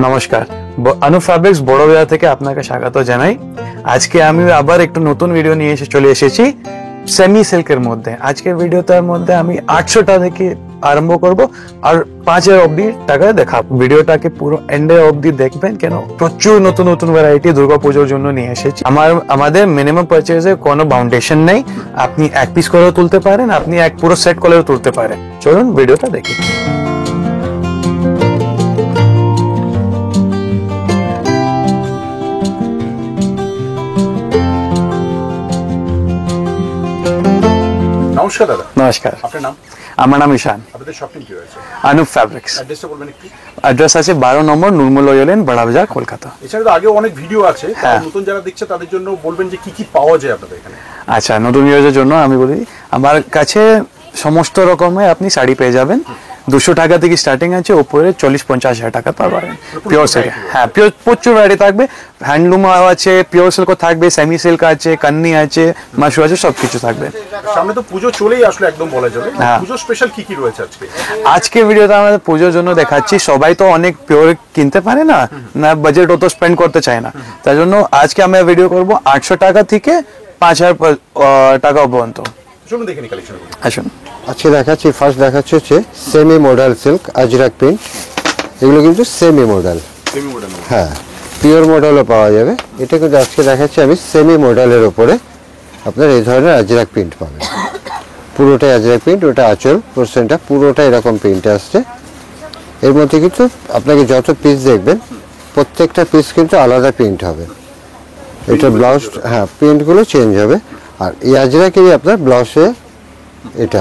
নমস্কার, অনুপ ফ্যাব্রিক্স বড় বাজার থেকে আপনাকে স্বাগত জানাই। আজকে আমি আবার একটু নতুন ভিডিও নিয়ে চলে এসেছি সেমি সিল্কের মধ্যে। আজকের ভিডিওটার মধ্যে আমি 800 টাকা থেকে আরম্ভ করব আর 5000 অবধি টাকা দেখাবো। ভিডিওটাকে পুরো এন্ডে অবধি দেখবেন, কেন প্রচুর নতুন নতুন ভ্যারাইটি দুর্গাপুজোর জন্য নিয়ে এসেছি। আমাদের মিনিমাম পারচেজে কোনো বাউন্ডেশন নেই, আপনি এক পিস করেও তুলতে পারেন, আপনি এক পুরো সেট করেও তুলতে পারেন। চলুন ভিডিওটা দেখি। নমস্কার দাদা। নমস্কার, আপনার নাম? আমার নাম ঈশান। আপনাদের শপ নেম কি রয়েছে? অনুপ ফ্যাব্রিক্স। অ্যাড্রেসটা বলবেন একটু। অ্যাড্রেস আছে 12 নম্বর নুরমুল লেন, বড় বাজার, কলকাতা। এছাড়া তো আগেও অনেক ভিডিও আছে, নতুন যারা দেখছে তাদের জন্য বলবেন যে কি কি পাওয়া যায় আপনাদের এখানে। আচ্ছা, নতুন ইউজারের জন্য আমি বলি, আমার কাছে সমস্ত রকমের আপনি শাড়ি পেয়ে যাবেন। 200 টাকা থেকে স্টার্টিং আছে, উপরে 40-50 হাজার টাকা পাবেন। পিওর সিল্ক, হ্যাঁ পিওর প্রচুর ভ্যারাইটি থাকবে। হ্যান্ডলুম আছে, পিওর সিল্কও থাকবে, সেমি সিল্ক আছে, কান্নি আছে, মাশরু আছে, সবকিছু থাকবে। সামনে তো পুজো চলেই আসলে একদম বলা যাবে। পুজো স্পেশাল কি কি রয়েছে আজকে? আজকে ভিডিওতে আমাদের পুজোর জন্য দেখাচ্ছি। সবাই তো অনেক পিওর কিনতে পারে না, না বাজেট অত স্পেন্ড করতে চায় না, তার জন্য আজকে আমরা ভিডিও করব 800 টাকা থেকে 5000 টাকা পর্যন্ত। চলুন দেখে নিই কালেকশনগুলো। আসুন, আজকে দেখাচ্ছি, ফার্স্ট দেখাচ্ছি হচ্ছে semi model silk Ajrak print. এগুলো কিন্তু সেমি মডেল, হ্যাঁ পিওর মডেলও পাওয়া যাবে। এটা কিন্তু আজকে দেখাচ্ছি আমি সেমি মডেলের ওপরে আপনার এই ধরনের আজরাক প্রিন্ট পাবেন। পুরোটাই আজরাক প্রিন্ট, ওটা আঁচল পোর্শনটা পুরোটা এরকম প্রিন্ট আসছে। এর মধ্যে কিন্তু আপনাকে যত পিস দেখবেন প্রত্যেকটা পিস কিন্তু আলাদা প্রিন্ট হবে। এটা ব্লাউজ, হ্যাঁ প্রিন্টগুলো চেঞ্জ হবে। আর এই আজরাকেরই আপনার ব্লাউজে এটা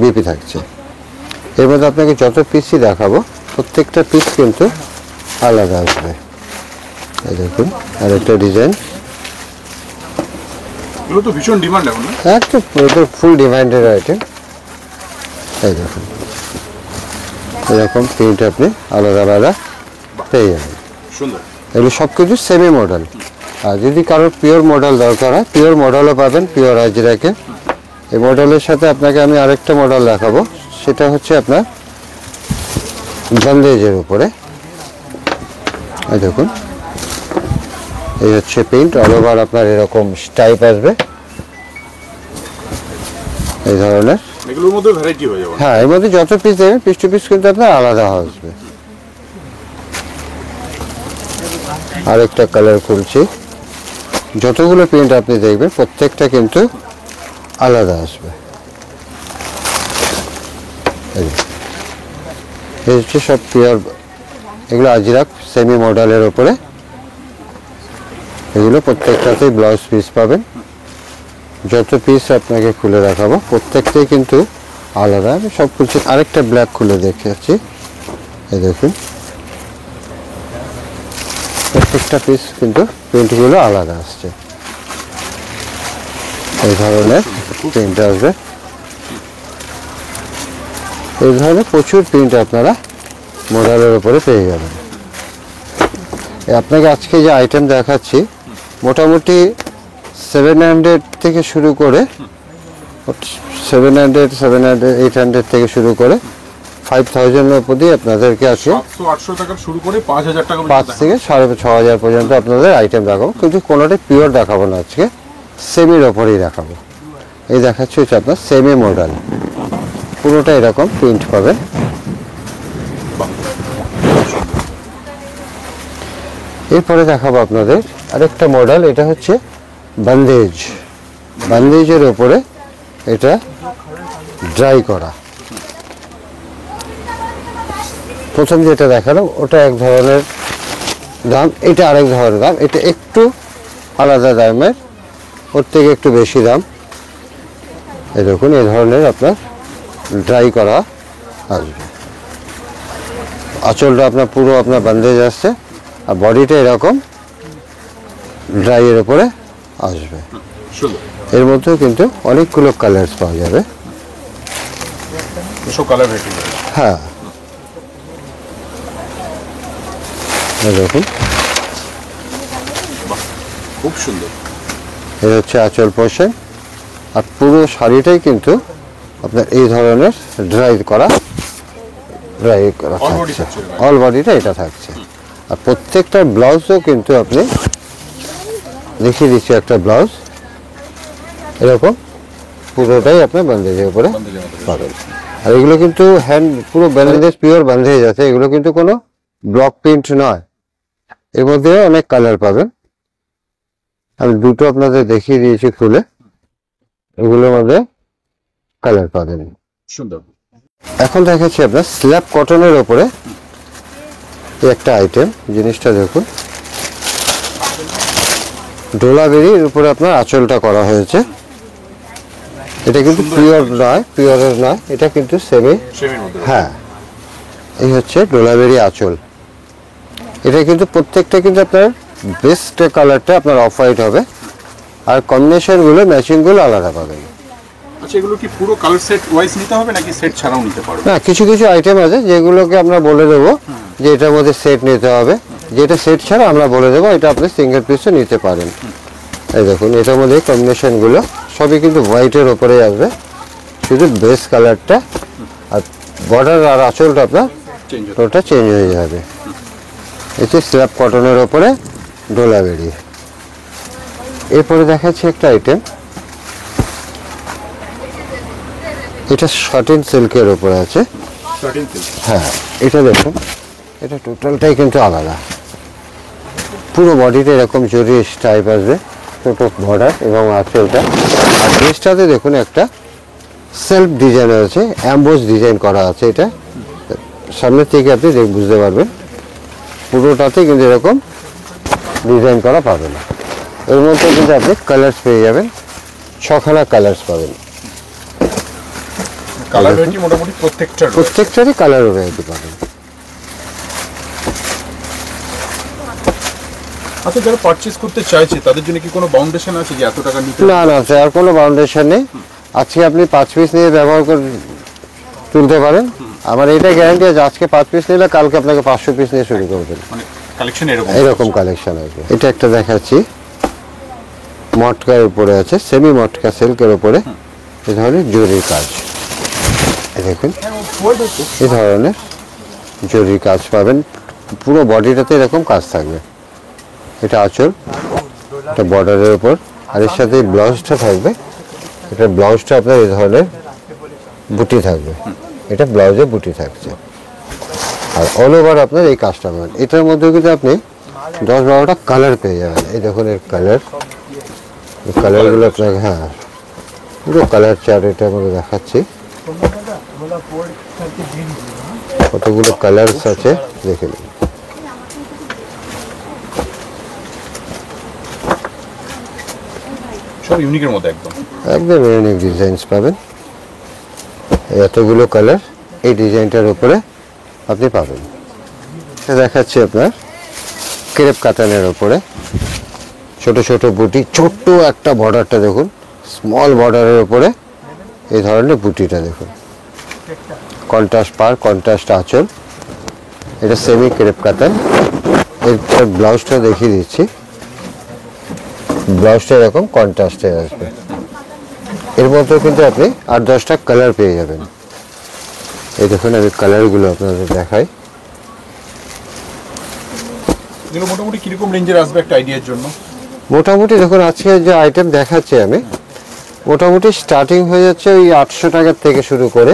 বিপি থাকছে। এর মধ্যে আপনাকে যত পিসই দেখাবো প্রত্যেকটা পিস কিন্তু আলাদা আসবে। এই দেখুন আরেকটা ডিজাইন, এগুলো তো ভীষণ ডিমান্ড এখন না? একদম ফুল ডিমান্ডের আইটেম। এই দেখুন এরকম প্রিন্ট আপনি আলাদা আলাদা পেয়ে যাবেন। সুন্দর। এগুলো সব কিছু সেমি মডেল। আর যদি কারোর পিওর মডেল দরকার হয় পিওর মডেলও পাবেন, পিওর আজরাকে। এই মডেলের সাথে আপনাকে আমি আরেকটা মডেল দেখাবো, সেটা হচ্ছে আপনার বন্দেজের উপরে। এই দেখুন এই হচ্ছে প্রিন্ট, অল ওভার আপনার এরকম স্টাইপ আসবে এই ধরনের। এগুলোর মধ্যে ভ্যারাইটি হয়ে যাবে। হ্যাঁ এর মধ্যে যত পিস দেবেন পিস টু পিস কিন্তু আপনার আলাদা আসবে। আরেকটা কালার খুলছি, যতগুলো প্রিন্ট আপনি দেখবেন প্রত্যেকটা কিন্তু আলাদা আসবে। এই হচ্ছে সব পিওর, এগুলো আজরাক সেমি মডেলের ওপরে। এগুলো প্রত্যেকটাতেই ব্লাউজ পিস পাবেন। যত পিস আপনাকে খুলে দেখাবো প্রত্যেকটাই কিন্তু আলাদা। আমি সব কিছু আরেকটা ব্ল্যাক খুলে দেখাচ্ছি। এই দেখুন প্রত্যেকটা পিস কিন্তু প্রিন্টগুলো আলাদা আসছে। এই ধরনের প্রিন্ট আসবে। এই ধরনের প্রচুর প্রিন্ট আপনারা মডেলের উপরে পেয়ে যাবেন। আপনাকে আজকে যে আইটেম দেখাচ্ছি মোটামুটি 700 থেকে শুরু করে 700-800 থেকে শুরু করে 5000 অবধি আপনাদেরকে আছে। 700-800 টাকা শুরু করে 5000 টাকা, 5 থেকে 6500 পর্যন্ত আপনাদের আইটেম দেখাবো, কিন্তু কোনোটাই পিওর দেখাবো না, আজকে সেমির ওপরেই দেখাবো। এই দেখাচ্ছি হচ্ছে আপনার সেমি মডেল, পুরোটা এরকম প্রিন্ট পাবেন। এরপরে দেখাবো আপনাদের আরেকটা মডেল, এটা হচ্ছে বন্দেজ। বন্দেজের ওপরে এটা ড্রাই করা। প্রথম যেটা দেখালাম ওটা এক ধরনের দাম, এটা আরেক ধরনের দাম। এটা একটু আলাদা দামের, ওর থেকে একটু বেশি দাম। এই দেখুন এই ধরনের আপনার ড্রাই করা আসবে। আঁচলটা আপনার পুরো আপনার বন্দেজ আসছে, আর বডিটা এরকম ড্রাইয়ের উপরে আসবে। এর মধ্যেও কিন্তু অনেকগুলো কালার পাওয়া যাবে। হ্যাঁ দেখুন খুব সুন্দর। এই হচ্ছে আঁচল পোর্শন, আর পুরো শাড়িটাই কিন্তু আপনার এই ধরনের ড্রাই করা থাকছে, অল বডিটা এটা থাকছে। আর প্রত্যেকটা ব্লাউজও কিন্তু আপনি দেখিয়ে দিচ্ছি, একটা ব্লাউজ এরকম পুরোটাই আপনার বান্দেজের উপরে পাবেন। আর এগুলো কিন্তু হ্যান্ড পুরো বান্দেজ, পিওর বান্দেজ আছে, এগুলো কিন্তু কোনো ব্লক প্রিন্ট নয়। এর মধ্যে অনেক কালার পাবেন, আমি দুটো আপনাদের দেখিয়ে দিয়েছি খুলে, এগুলোর মধ্যে কালার পাবেন। সুন্দর। এখন দেখাচ্ছি আপনার স্ল্যাব কটনের ওপরে একটা আইটেম, জিনিসটা দেখুন, ডোলাবেরির উপরে আপনার আঁচলটা করা হয়েছে। এটা কিন্তু পিওর নয়, পিওরের নয়, এটা কিন্তু সেমি। হ্যাঁ, এই হচ্ছে ডোলাবেরি আঁচল। এটা কিন্তু প্রত্যেকটা কিন্তু আপনার বেস্ট কালারটা আপনার অফ হোয়াইট হবে, আর কম্বিনেশনগুলো ম্যাচিংগুলো আলাদা পাবেন। আচ্ছা, এগুলো কি পুরো কালার সেট ওয়াইজ নিতে হবে নাকি সেট ছাড়াও নিতে পারবে? না, কিছু কিছু আইটেম আছে যেগুলোকে আমরা বলে দেবো যে এটার মধ্যে সেট নিতে হবে, যেটা সেট ছাড়া আমরা বলে দেবো এটা আপনি সিঙ্গেল পিসও নিতে পারেন। এই দেখুন, এটার মধ্যে কম্বিনেশনগুলো সবই কিন্তু হোয়াইটের ওপরে আসবে, শুধু বেস কালারটা আর বর্ডার আর আঁচলটা আপনার ওটা চেঞ্জ হয়ে যাবে। এতে স্ল্যাব কটনের ওপরে ডোলাবেরি। এরপরে দেখাচ্ছি একটা আইটেম, এটা শর্টিন সিল্কের ওপরে আছে। হ্যাঁ, এটা দেখুন, এটা টোটালটাই কিন্তু আলাদা, পুরো বডিতে এরকম জরি টাইপ আসবে, ছোটো বর্ডার এবং আঁচলটা। আর ড্রেসটাতে দেখুন একটা সেলফ ডিজাইন আছে, অ্যাম্বোস ডিজাইন করা আছে। এটা সামনের থেকে আপনি বুঝতে পারবেন, পুরোটাতে কিন্তু এরকম ডিজাইন করা পাবেন। এর মধ্যে কিন্তু আপনি কালার্স পেয়ে যাবেন, 6খানা কালার্স পাবেন। কালার ভ্যারাইটি মোটামুটি প্রত্যেকটারই কালার ভ্যারাইটি পাবেন। আচ্ছা, যারা পারচেজ করতে চাইছে তাদের জন্য কি কোনো বাউন্ডেশন আছে যে এত টাকা নিতে? না না স্যার, কোনো বাউন্ডেশন নেই। আজকে আপনি 5 পিস নিয়ে ব্যবহার করে তুলতে পারেন, আমার এটা গ্যারান্টি আছে আজকে 5 পিস নিলে কালকে আপনাকে 500 পিস নিয়ে শুরু করবেন, মানে কালেকশন এরকম কালেকশন আছে। এটা একটা দেখাচ্ছি, মটকার উপরে আছে, সেমি মটকা সিল্কের উপরে এই ধরনের জরির কাজ। দেখুন, এই ধরনের জরির কাজ পাবেন, পুরো বডিটাতে এরকম কাজ থাকবে। এটা আঁচল, এটা বর্ডারের উপর, আর এর সাথে ব্লাউজটা থাকবে। এটা ব্লাউজটা আপনার এই ধরনের বুটি থাকবে, এটা ব্লাউজে বুটি থাকছে, আর অল ওভার আপনার এই কাজটা পাবেন। এটার মধ্যে কিন্তু আপনি 10-12টা কালার পেয়ে যাবেন। এই দেখুন এর কালার, কালারগুলো আপনাকে, হ্যাঁ পুরো কালার চার্ট এটার মধ্যে দেখাচ্ছি, কতগুলো কালার্স আছে দেখে নিন। সব ইউনিকের মধ্যে একদম ইউনিক ডিজাইনস পাবেন, এতগুলো কালার এই ডিজাইনটার উপরে আপনি পাবেন। এটা দেখাচ্ছি আপনার ক্রেপ কাতানের উপরে ছোট ছোট বুটি, ছোট্ট একটা বর্ডারটা দেখুন, স্মল বর্ডারের উপরে এই ধরনের বুটিটা দেখুন, কন্ট্রাস্ট পার, কন্ট্রাস্ট আঁচল। এটা সেমি ক্রেপ কাতান। এর ব্লাউজটা দেখিয়ে দিচ্ছি, ব্লাউজটা এরকম কন্ট্রাস্টে আসবে। এর মধ্যে কিন্তু আপনি 8-10টা কালার পেয়ে যাবেন। এই দেখুন, আমি কালারগুলো আপনাদের দেখাই। এগুলো মোটামুটি কিরকম রেঞ্জের আসবে একটা আইডিয়ার জন্য? মোটামুটি দেখুন, আজকে যে আইটেম দেখাচ্ছি আমি, মোটামুটি স্টার্টিং হয়ে যাচ্ছে ওই 800 টাকার থেকে শুরু করে,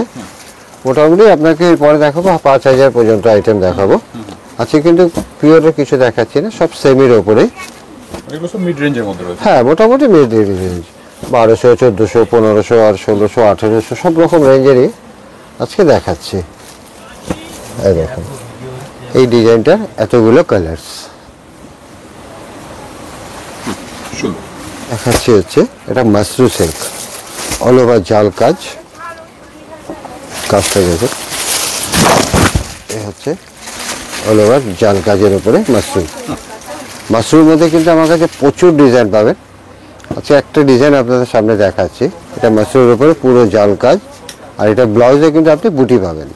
মোটামুটি আপনাকে পরে দেখাবো 5000 পর্যন্ত আইটেম দেখাবো। আজকে কিন্তু পিওরের কিছু দেখাচ্ছি না, সব সেমির ওপরেই। এগুলো সব মিড রেঞ্জের মধ্যে রয়েছে? হ্যাঁ, মোটামুটি মিড রেঞ্জ, 1200, 1400, 1500 আর 1600, 1800 সব রকম রেঞ্জেরই আজকে দেখাচ্ছি। এই দেখুন, এই ডিজাইনটার এতগুলো কালার্স দেখাচ্ছি। হচ্ছে এটা মাসরু সিল্ক, অল ওভার জাল কাজ, কাজটা দেখুন, এই হচ্ছে অল ওভার জাল কাজের উপরে মাসরু। মাসরুর মধ্যে কিন্তু আমার কাছে প্রচুর ডিজাইন পাবেন। আচ্ছা, একটা ডিজাইন আপনাদের সামনে দেখাচ্ছি, এটা মাসরুর উপরে পুরো জাল কাজ, আর এটা ব্লাউজে কিন্তু আপনি বুটি পাবেন।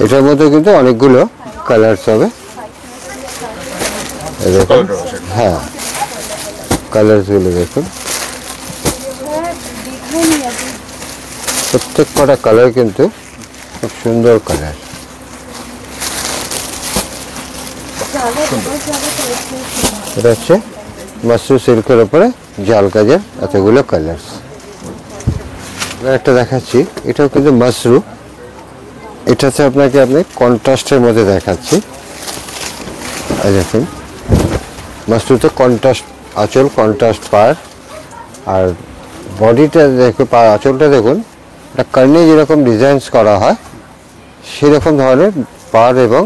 এটার মধ্যে কিন্তু অনেকগুলো কালার্স হবে, দেখুন। হ্যাঁ, কালার্সগুলো দেখুন, প্রত্যেক কটা কালার কিন্তু খুব সুন্দর কালার। এটা হচ্ছে মাশরু সিল্কের উপরে জাল কাজের এতগুলো কালার্স। একটা দেখাচ্ছি, এটাও কিন্তু মাশরু, এটাতে আপনাকে কন্ট্রাস্টের মধ্যে দেখাচ্ছি। এই দেখুন মাশরুতে কন্ট্রাস্ট আঁচল, কন্ট্রাস্ট পার, আর বডিটা দেখুন, আঁচলটা দেখুন, এটা কার্নি যেরকম ডিজাইনস করা হয় সেরকম ধরনের পার এবং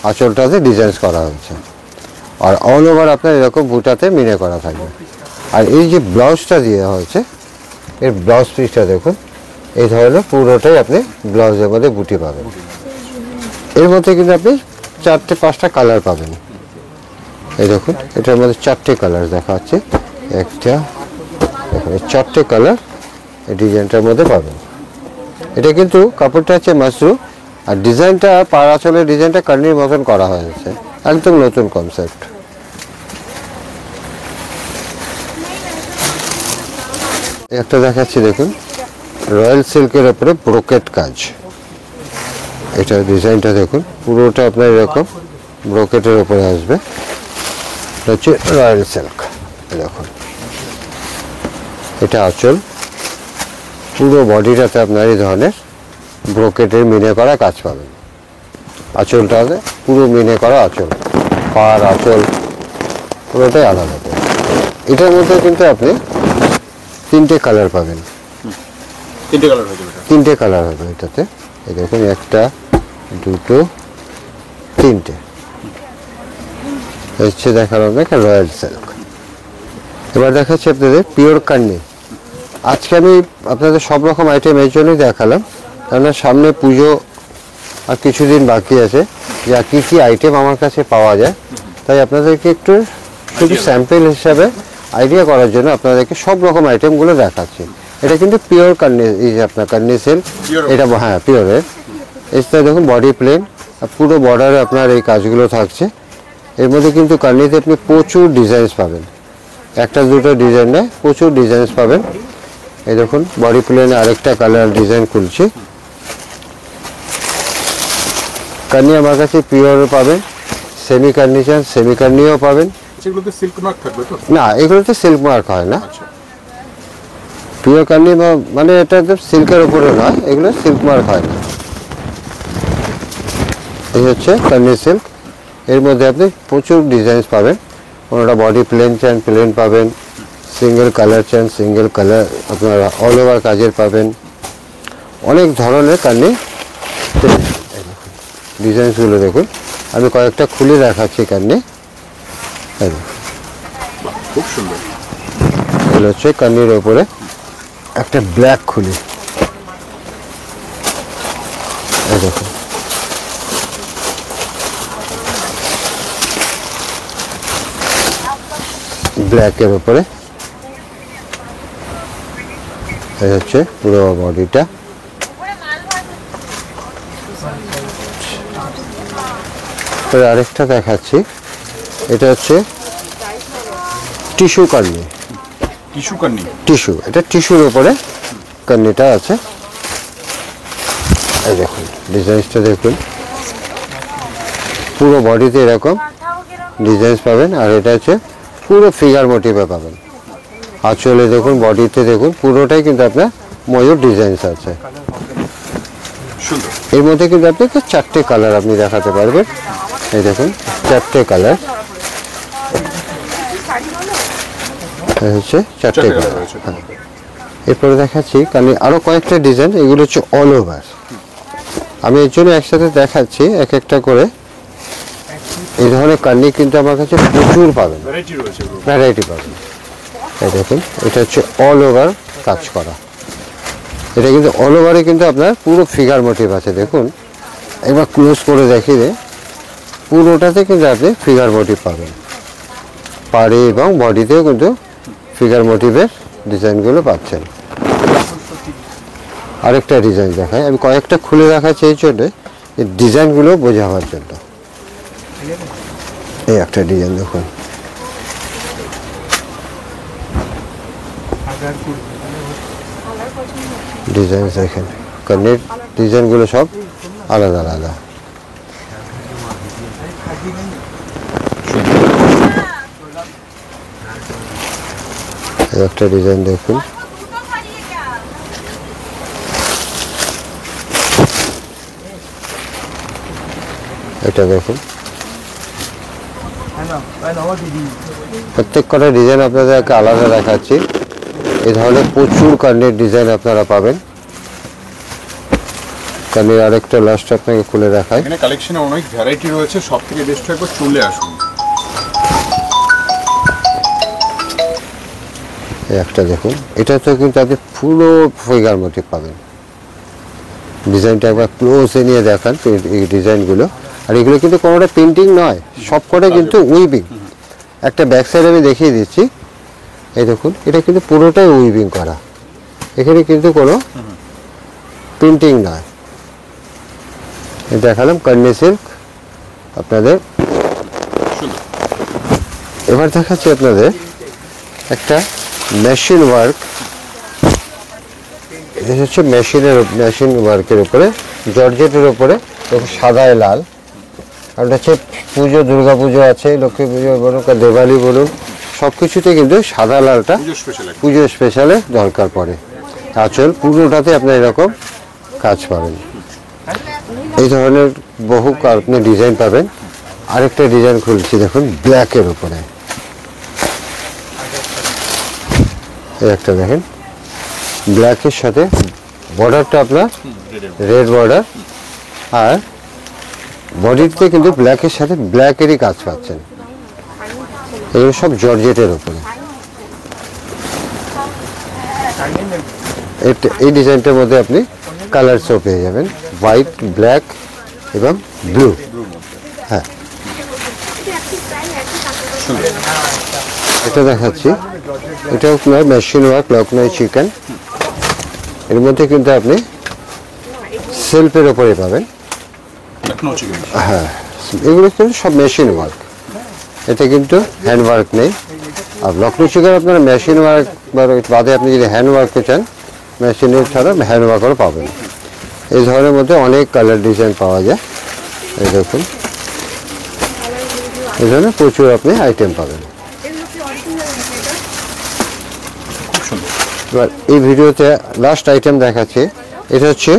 আঁচলটাতে ডিজাইনস করা হয়েছে। আর অল ওভার আপনার এরকম বুটাতে মিনে করা থাকবে। আর এই যে ব্লাউজটা দেওয়া হয়েছে, এর ব্লাউজ পিসটা দেখুন, এই ধরনের পুরোটাই আপনি ব্লাউজের মধ্যে বুটি পাবেন। এর মধ্যে কিন্তু আপনি 4-5টা কালার পাবেন। এই দেখুন এটার মধ্যে 4টে কালার দেখা যাচ্ছে, একটা দেখুন, এই 4টে কালার এই ডিজাইনটার মধ্যে পাবেন। এটা কিন্তু কাপড়টা হচ্ছে মাশরু, আর ডিজাইনটা পার আঁচলের ডিজাইনটা কার্নির মতন করা হয়েছে, একদম নতুন কনসেপ্ট। একটা দেখাচ্ছি দেখুন, রয়্যাল সিল্কের উপরে ব্রোকেট কাজ। এটা ডিজাইনটা দেখুন, পুরোটা আপনার এরকম ব্রোকেটের উপরে আসবে। এটা হচ্ছে রয়্যাল সিল্ক। দেখুন এটা আঁচল, পুরো বডিটাতে আপনার এই ধরনের ব্রোকেটের মিনে করা কাজ পাবেন। আঁচলটাতে পুরো মিনে করা আঁচল, পার আঁচল পুরোটাই আলাদা। এটার মধ্যে কিন্তু আপনি 3টে কালার পাবেন। 3টে কালার হবে এটাতে। এই দেখুন, একটা, দুটো, 3টে হচ্ছে দেখার আপনাকে রয়্যাল সিল্ক। এবার দেখাচ্ছি আপনাদের পিওর কার্নি। আজকে আমি আপনাদের সব রকম আইটেম এই জন্যই দেখালাম, কেননা সামনে পুজো আর কিছুদিন বাকি আছে, যা কী কী আইটেম আমার কাছে পাওয়া যায়, তাই আপনাদেরকে একটু শুধু স্যাম্পল হিসাবে আইডিয়া করার জন্য আপনাদেরকে সব রকম আইটেমগুলো দেখাচ্ছি। এটা কিন্তু পিওর কার্নি, এই যে আপনার কার্নি সিল্ক, এটা হ্যাঁ পিওরের। এটা দেখুন বডি প্লেন, আর পুরো বর্ডারে আপনার এই কাজগুলো থাকছে। এর মধ্যে কিন্তু কার্নিতে আপনি প্রচুর ডিজাইনস পাবেন, একটা দুটো ডিজাইন নয়, প্রচুর ডিজাইনস পাবেন। এই দেখুন বডি প্লেনে আরেকটা কালার ডিজাইন খুলছি। কার্নি আমার কাছে পিওর পাবেন, সেমি কার্নি চান সেমি কার্নিও পাবেন। সেগুলোতে সিল্ক মার্ক থাকবে তো? না, এগুলোতে সিল্ক মার্ক হয় না। পিওর কার্নি মানে এটা সিল্কের উপরে নয়, এগুলো সিল্ক মার্ক হয় না। এই হচ্ছে কার্নি সিল্ক। এর মধ্যে আপনি প্রচুর ডিজাইনস পাবেন। কোনোটা বডি প্লেন চান প্লেন পাবেন, সিঙ্গেল কালার চান সিঙ্গেল কালার, আপনারা অল ওভার কাজের পাবেন। অনেক ধরনের কার্নি ডিজাইনসগুলো দেখুন, আমি কয়েকটা খুলে দেখাচ্ছি কার্নি। খুব সুন্দর। এগুলো হচ্ছে কার্নির ওপরে একটা ব্ল্যাক খুলি, এই দেখুন ব্ল্যাকের উপরে, এই হচ্ছে পুরো বডিটা। আরেকটা দেখাচ্ছি, এটা হচ্ছে tissue Carney. Tissue Carney? Tissue, এটা টিস্যুর উপরে কার্নিটা আছে। এই দেখুন ডিজাইনসটা দেখুন, পুরো বডিতে এরকম ডিজাইনস পাবেন। আর এটা হচ্ছে পুরো ফিগার মোটিভে পাবেন। আঁচলে দেখুন, বডিতে দেখুন, পুরোটাই কিন্তু আপনার ময়ূর ডিজাইনস আছে। এর মধ্যে কিন্তু আপনাকে 4টে কালার আপনি দেখাতে পারবেন। এই দেখুন 4টে কালার, হচ্ছে 4টে কালার। এরপরে দেখাচ্ছি কারণ আরো কয়েকটা ডিজাইন, এগুলো হচ্ছে অল ওভার। আমি এর জন্য একসাথে দেখাচ্ছি এক একটা করে। এই ধরনের কার্নি কিন্তু আমার কাছে প্রচুর পাবেন, ভ্যারাইটি পাবেন। এই দেখুন এটা হচ্ছে অল ওভার কাজ করা। এটা কিন্তু অল ওভারে কিন্তু আপনার পুরো ফিগার মোটিভ আছে। দেখুন একবার ক্লোজ করে দেখিয়ে দে, পুরোটাতে কিন্তু আপনি ফিগার মোটিভ পাবেন। পাড়ে এবং বডিতেও কিন্তু ফিগার মোটিভের ডিজাইনগুলো পাচ্ছেন। আরেকটা ডিজাইন দেখায়, আমি কয়েকটা খুলে দেখাচ্ছি এই জন্যে এই ডিজাইনগুলো বোঝাবার জন্য। এই একটা ডিজাইন দেখুন, ডিজাইন দেখেন, কার্নির ডিজাইনগুলো সব আলাদা আলাদা। এই একটা ডিজাইন দেখুন, এটা দেখুন। প্রত্যেক কটা ডিজাইন আপনাদেরকে আলাদা দেখাচ্ছি। এই ধরনের প্রচুর কার্নের ডিজাইন আপনারা পাবেন। কার্নের আরেকটা লাস্ট আপনাকে খুলে দেখাই। এখানে কালেকশনে অনেক ভ্যারাইটি রয়েছে, সব থেকে বেস্ট একবার চলে আসুন। এই একটা দেখুন, এটা তো কিন্তু আপনি পুরো ফিগার মোটিভ পাবেন। ডিজাইনটা একবার ক্লোজে নিয়ে দেখান এই ডিজাইনগুলো। আর এগুলো কিন্তু কোনোটা পেন্টিং নয়, সব কটা কিন্তু উইভিং। একটা ব্যাক সাইড আমি দেখিয়ে দিচ্ছি, এই দেখুন, এটা কিন্তু পুরোটাই উইভিং করা, এখানে কিন্তু কোনো পেন্টিং নয়। দেখালাম কন্যা সিল্ক আপনাদের। এবার দেখাচ্ছি আপনাদের একটা মেশিন ওয়ার্ক। এটা হচ্ছে মেশিন ওয়ার্কের উপরে, জর্জেটের উপরে, সাদায় লাল। আর এটা হচ্ছে পুজো, দুর্গা পুজো আছে, লক্ষ্মী পুজো বলুন, দেওয়ালি বলুন, সব কিছুতে কিন্তু সাদা লালটা পুজো স্পেশালে দরকার পড়ে। আঁচল পুরোটাতে আপনার এরকম কাজ পাবেন। এই ধরনের বহু আপনি ডিজাইন পাবেন। আরেকটা ডিজাইন খুলছি দেখুন, ব্ল্যাকের উপরে। এই একটা দেখেন, ব্ল্যাকের সাথে বর্ডারটা আপনার রেড বর্ডার, আর বডিতে কিন্তু ব্ল্যাকের সাথে ব্ল্যাকেরই কাজ পাচ্ছেন। এগুলো সব জর্জেটের উপরে। এই ডিজাইনটার মধ্যে আপনি কালারসও পেয়ে যাবেন, হোয়াইট, ব্ল্যাক এবং ব্লু। হ্যাঁ, এটা দেখাচ্ছি, এটা আপনার মেশিন ওয়ার্ক লখনৌ চিকেন। এর মধ্যে কিন্তু আপনি সেলফের ওপরে পাবেন। হ্যাঁ, এগুলো কিন্তু সব মেশিন ওয়ার্ক, এতে কিন্তু হ্যান্ড ওয়ার্ক নেই। আর লখনৌ চিকেন আপনারা মেশিন ওয়ার্ক বাদে আপনি যদি হ্যান্ড ওয়ার্কও চান, মেশিনের ছাড়া হ্যান্ড ওয়ার্কও পাবেন। এই ধরনের মধ্যে অনেক কালার ডিজাইন পাওয়া যায়। এই দেখুন, এই ধরনের প্রচুর আপনি আইটেম পাবেন। এবার এই ভিডিওতে লাস্ট আইটেম দেখাচ্ছি, এটা হচ্ছে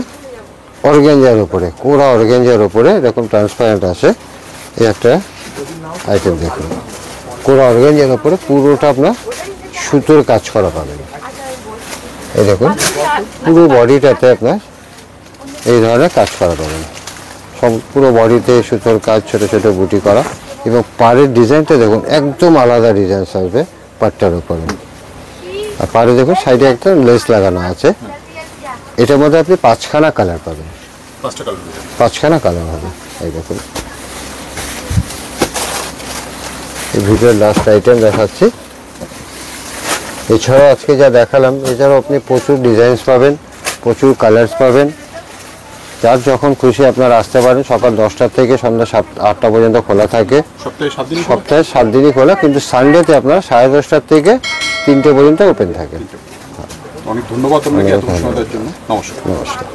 অর্গানজার উপরে, কোরা অর্গানজার উপরে এরকম ট্রান্সপারেন্ট আছে। এই একটা আইটেম দেখুন, কোরা অর্গানজার উপরে পুরোটা আপনার সুতোর কাজ করা পাবেন। এই দেখুন, পুরো বডিটাতে আপনার এই ধরনের কাজ করা পাবেন। সব পুরো বডিতে সুতোর কাজ, ছোট ছোট বুটি করা, এবং পাড়ের ডিজাইনটা দেখুন একদম আলাদা ডিজাইন আসবে পাটটার উপরে। আর পাড়ে দেখুন সাইডে একটা লেস লাগানো আছে। এটার মধ্যে আপনি পাঁচখানা কালার পাবেন, পাঁচখানা কালার হবে। এই দেখুন, এই ভিডিওর লাস্ট আইটেম দেখাচ্ছি। এছাড়াও আজকে যা দেখালাম, এছাড়াও আপনি প্রচুর ডিজাইনস পাবেন, প্রচুর কালার্স পাবেন। যার যখন খুশি আপনারা আসতে পারেন। সকাল 10টা থেকে সন্ধ্যা 8টা পর্যন্ত খোলা থাকে। সপ্তাহে 7 দিনই খোলা, কিন্তু সানডেতে আপনার 10:30 থেকে 3টে পর্যন্ত ওপেন থাকে। অনেক ধন্যবাদ আপনাকে এত সময় দেওয়ার জন্য। নমস্কার। নমস্কার।